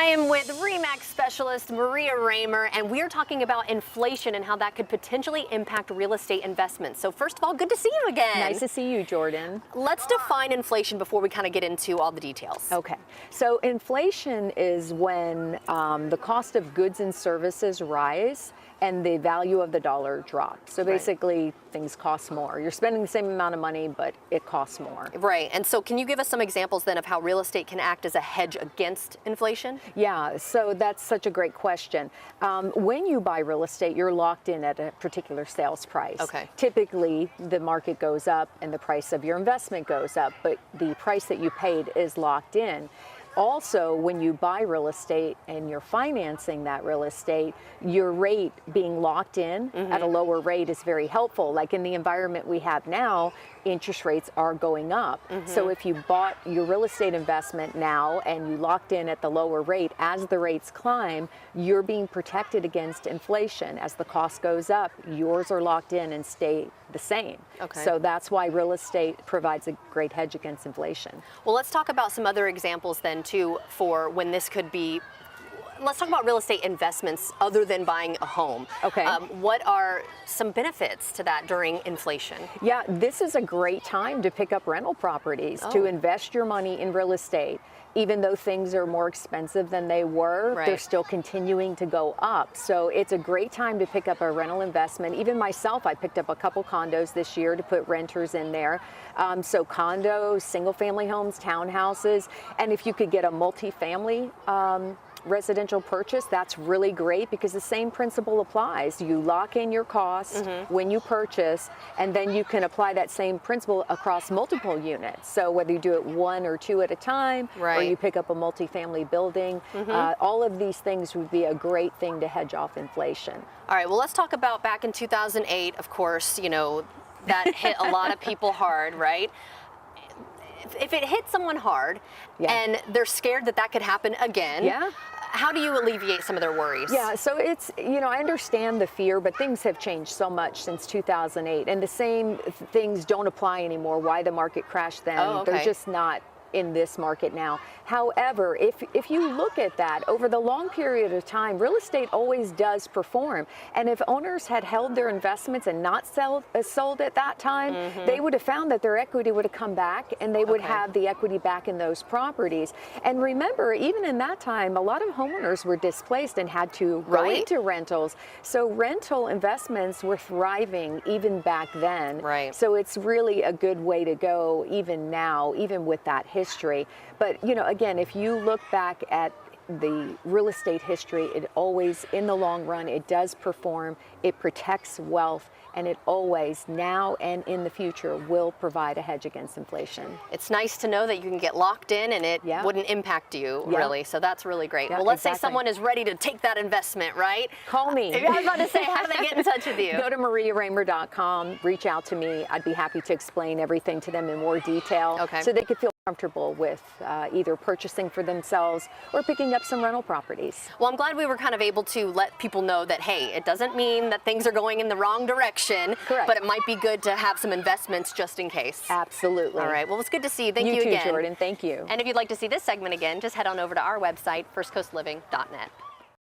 I am with RE/MAX specialist Maria Raymer, and we are talking about inflation and how that could potentially impact real estate investments. So first of all, good to see you again. Nice to see you, Jordan. Let's define inflation before we kind of get into all the details. Okay, so inflation is when the cost of goods and services rise and the value of the dollar drops. So basically, things cost more. You're spending the same amount of money, but it costs more. Right, and so can you give us some examples then of how real estate can act as a hedge against inflation? Yeah, so that's such a great question. When you buy real estate, you're locked in at a particular sales price. Okay. Typically, the market goes up and the price of your investment goes up, but the price that you paid is locked in. Also, when you buy real estate and you're financing that real estate, your rate being locked in at a lower rate is very helpful. Like in the environment we have now, interest rates are going up. So if you bought your real estate investment now and you locked in at the lower rate, as the rates climb, you're being protected against inflation. As the cost goes up, yours are locked in and stay the same. Okay. So that's why real estate provides a great hedge against inflation. Well, let's talk about some other examples then too for when this could be. Let's talk about real estate investments other than buying a home. Okay. What are some benefits to that during inflation? Yeah, this is a great time to pick up rental properties, to invest your money in real estate. Even though things are more expensive than they were, they're still continuing to go up. So it's a great time to pick up a rental investment. Even myself, I picked up a couple condos this year to put renters in there. So condos, single family homes, townhouses, and if you could get a multifamily residential purchase, that's really great because the same principle applies. You lock in your cost when you purchase, and then you can apply that same principle across multiple units. So whether you do it one or two at a time, or you pick up a multifamily building, all of these things would be a great thing to hedge off inflation. All right, well, let's talk about back in 2008, of course, you know, that hit a lot of people hard, right? If it hit someone hard and they're scared that that could happen again, how do you alleviate some of their worries? Yeah, so it's, you know, I understand the fear, but things have changed so much since 2008, and the same things don't apply anymore. Why the market crashed then, they're just not in this market now. However, if you look at that over the long period of time, real estate always does perform. And if owners had held their investments and not sold at that time, they would have found that their equity would have come back and they would have the equity back in those properties. And remember, even in that time, a lot of homeowners were displaced and had to go into rentals. So rental investments were thriving even back then. So it's really a good way to go even now, even with that history. But, you know, again, if you look back at the real estate history, it always, in the long run, it does perform, it protects wealth, and it always, now and in the future, will provide a hedge against inflation. It's nice to know that you can get locked in and it wouldn't impact you, really, so that's really great. Well, let's say someone is ready to take that investment, right? Call me. I was about to say, how do they get in touch with you? Go to mariaraymer.com, reach out to me. I'd be happy to explain everything to them in more detail so they could feel comfortable with either purchasing for themselves or picking up some rental properties. Well, I'm glad we were kind of able to let people know that, hey, it doesn't mean that things are going in the wrong direction, but it might be good to have some investments just in case. Absolutely. All right, well, it's good to see you. Thank you too, again. Jordan. Thank you. And if you'd like to see this segment again, just head on over to our website, firstcoastliving.net.